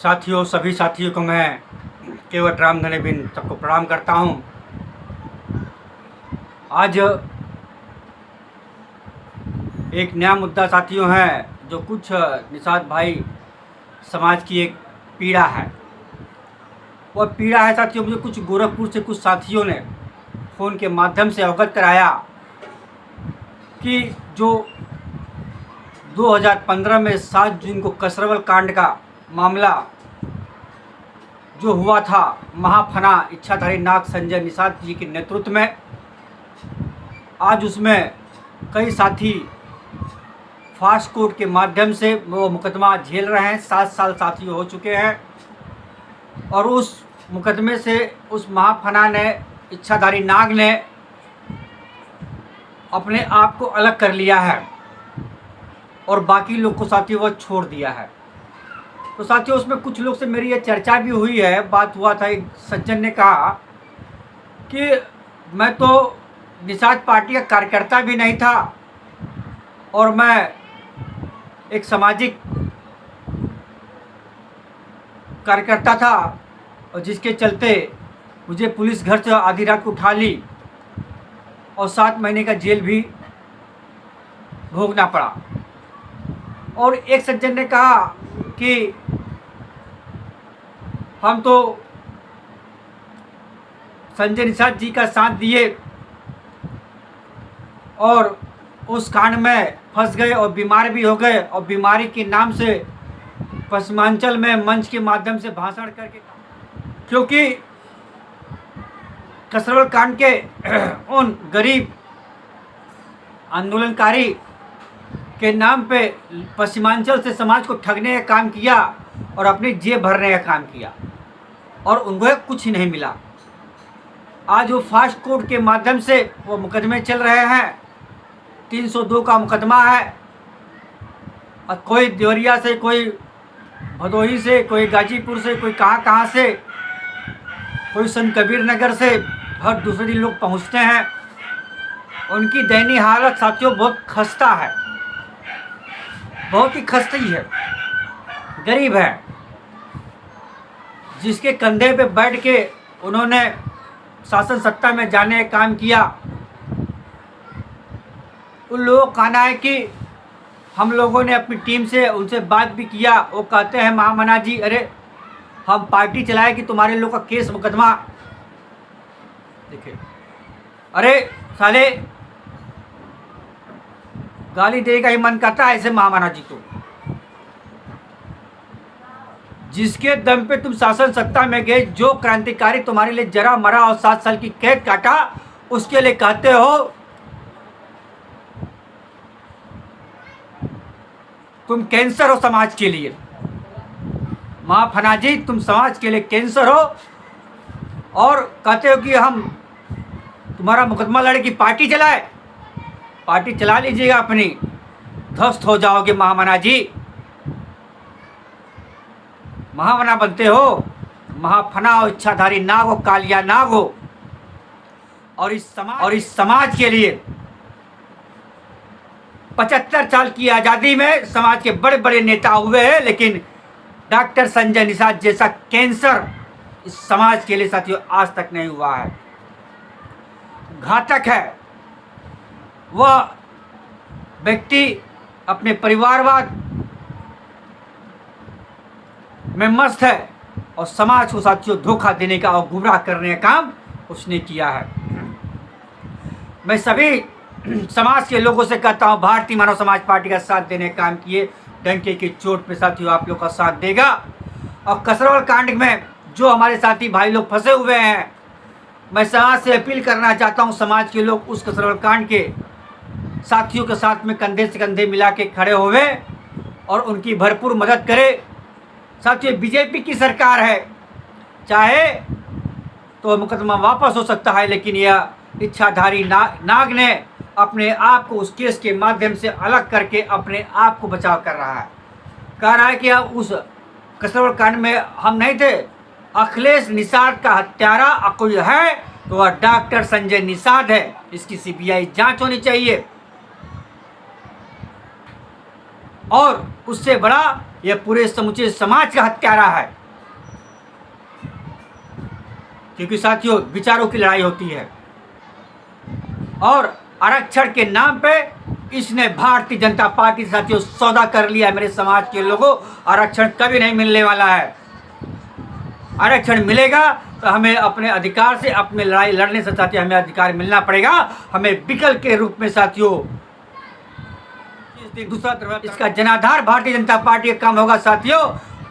साथियों, सभी साथियों को मैं केवट राम धने बिन सबको प्रणाम करता हूं। आज एक नया मुद्दा साथियों है जो कुछ निषाद भाई समाज की एक पीड़ा है। वह पीड़ा है साथियों, मुझे कुछ गोरखपुर से कुछ साथियों ने फ़ोन के माध्यम से अवगत कराया कि जो 2015 में 7 जून को कसरवल कांड का मामला जो हुआ था, महाफना इच्छाधारी नाग संजय निषाद जी के नेतृत्व में, आज उसमें कई साथी फास्ट कोर्ट के माध्यम से वो मुकदमा झेल रहे हैं। 7 साल साथी हो चुके हैं और उस मुकदमे से उस महाफना ने, इच्छाधारी नाग ने अपने आप को अलग कर लिया है और बाकी लोग को साथियों वो छोड़ दिया है। तो साथियों, उसमें कुछ लोग से मेरी ये चर्चा भी हुई है। बात हुआ था, एक सज्जन ने कहा कि मैं तो निषाद पार्टी का कार्यकर्ता भी नहीं था और मैं एक सामाजिक कार्यकर्ता था, और जिसके चलते मुझे पुलिस घर से आधी रात को उठा ली और 7 महीने का जेल भी भोगना पड़ा। और एक सज्जन ने कहा कि हम तो संजय निषाद जी का साथ दिए और उस कांड में फंस गए और बीमार भी हो गए, और बीमारी के नाम से पश्चिमांचल में मंच के माध्यम से भाषण करके, क्योंकि कसरवल कांड के उन गरीब आंदोलनकारी के नाम पे पश्चिमांचल से समाज को ठगने का काम किया और अपनी जेब भरने का काम किया और उनको कुछ ही नहीं मिला। आज वो फास्ट कोर्ट के माध्यम से वो मुकदमे चल रहे हैं। 302 का मुकदमा है और कोई देवरिया से, कोई भदोही से, कोई गाजीपुर से, कोई कहाँ से, कोई संत कबीर नगर से, हर दूसरे दिन लोग पहुंचते हैं। उनकी दयनीय हालत साथियों बहुत खस्ता है, बहुत ही खस्ती है। गरीब है, जिसके कंधे पे बैठ के उन्होंने शासन सत्ता में जाने का काम किया। उन लोगों का कहना है कि हम लोगों ने अपनी टीम से उनसे बात भी किया। वो कहते हैं, महामना जी, अरे हम पार्टी चलाए कि तुम्हारे लोग का केस मुकदमा। देखिए, अरे साले, गाली देने का ही मन करता है ऐसे महामना जी को। जिसके दम पे तुम शासन सत्ता में गए, जो क्रांतिकारी तुम्हारे लिए जरा मरा और 7 साल की कैद काटा, उसके लिए कहते हो तुम कैंसर हो समाज के लिए। महाफना जी, तुम समाज के लिए कैंसर हो और कहते हो कि हम तुम्हारा मुकदमा लड़े की पार्टी चलाए। पार्टी चला लीजिएगा अपनी, ध्वस्त हो जाओगे महामना जी। महामना बनते हो, महाफना हो, इच्छाधारी नाग हो, कालिया नाग हो। और इस समाज के लिए 75 साल की आज़ादी में समाज के बड़े बड़े नेता हुए हैं, लेकिन डॉक्टर संजय निषाद जैसा कैंसर इस समाज के लिए साथियों आज तक नहीं हुआ है। घातक है। वह व्यक्ति अपने परिवारवाद में मस्त है और समाज को साथियों धोखा देने का और गुमराह करने का काम उसने किया है। मैं सभी समाज के लोगों से कहता हूं, भारतीय मानव समाज पार्टी का साथ देने का काम किए। डंके की चोट पे साथियों आप लोग का साथ देगा। और कसरवल कांड में जो हमारे साथी भाई लोग फंसे हुए हैं, मैं समाज से अपील करना चाहता हूं, समाज के लोग उस कसरवल कांड के साथियों के साथ में कंधे से कंधे मिला के खड़े हुए और उनकी भरपूर मदद करें। साथियों, बीजेपी की सरकार है, चाहे तो मुकदमा वापस हो सकता है, लेकिन यह इच्छाधारी नाग ने अपने आप को उस केस के माध्यम से अलग करके अपने आप को बचाव कर रहा है। कह रहा है कि उस कसरवल कांड में हम नहीं थे। अखिलेश निषाद का हत्यारा कोई है तो वह डॉक्टर संजय निषाद है। इसकी सीबीआई जांच होनी चाहिए। और उससे बड़ा यह पूरे समूचे समाज का हत्यारा है। क्योंकि साथियों विचारों की लड़ाई होती है और आरक्षण के नाम पे इसने भारतीय जनता पार्टी साथियों सौदा कर लिया है। मेरे समाज के लोगों, आरक्षण कभी नहीं मिलने वाला है। आरक्षण मिलेगा तो हमें अपने अधिकार से, अपने लड़ाई लड़ने से साथियों हमें अधिकार मिलना पड़ेगा। हमें विकल्प के रूप में साथियों दूसरा तरफ इसका जनाधार भारतीय जनता पार्टी का काम होगा साथियों।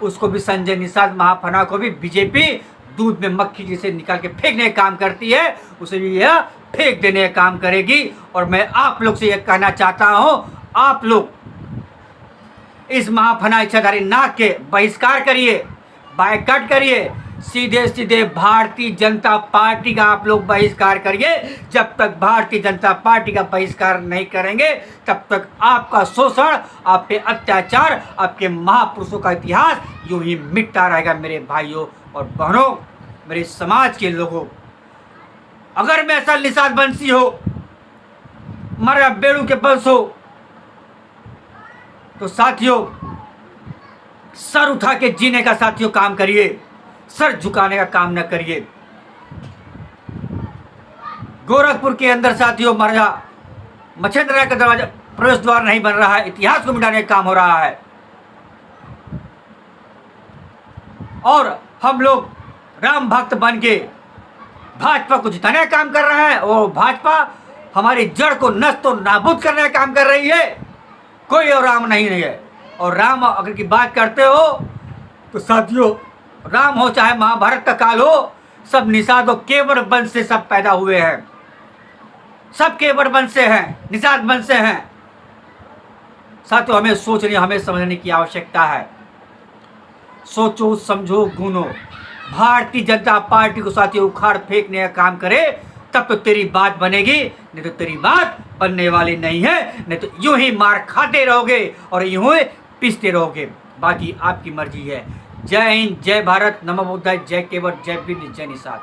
उसको भी संजय निषाद महाफना को भी बीजेपी दूध में मक्खी जैसे निकाल के फेंकने का काम करती है, उसे भी यह फेंक देने का काम करेगी। और मैं आप लोग से यह कहना चाहता हूं, आप लोग इस महाफना इच्छाधारी नाग के बहिष्कार करिए, बायकॉट करिए, सीधे सीधे भारतीय जनता पार्टी का आप लोग बहिष्कार करिए। जब तक भारतीय जनता पार्टी का बहिष्कार नहीं करेंगे तब तक आपका शोषण, आप पे अत्याचार, आपके महापुरुषों का इतिहास यूं ही मिटता रहेगा। मेरे भाइयों और बहनों, मेरे समाज के लोगों, अगर मैं ऐसा निषाद वंशी हो, मरा बेड़ू के वंश हो, तो साथियों सर उठा के जीने का साथियों काम करिए, सर झुकाने का काम न करिए। गोरखपुर के अंदर साथियों महाराजा मच्छिंद्र राय का दरवाजा प्रवेश द्वार नहीं बन रहा है, इतिहास को मिटाने का काम हो रहा है। और हम लोग राम भक्त बन के भाजपा को जिताने का काम कर रहे हैं और भाजपा हमारी जड़ को नष्ट और नाबूद करने का काम कर रही है। कोई और राम नहीं है। और राम अगर की बात करते हो तो साथियों राम हो चाहे महाभारत का काल हो, सब निषाद और केवट वंश से सब पैदा हुए हैं, सब केवट वंश से हैं, निषाद वंश से हैं। साथियों हमें सोचने, हमें समझने की आवश्यकता है। सोचो, समझो, गुनो। भारतीय जनता पार्टी को साथियों उखाड़ फेंकने का काम करे तब तो तेरी बात बनेगी, नहीं तो तेरी बात बनने वाली नहीं है। नहीं तो यूं ही मार खाते रहोगे और यूं ही पिसते रहोगे। बाकी आपकी मर्जी है। जय हिंद, जय भारत, नमो बुद्धाय, जय केवट, जय वीर, जय निषाद।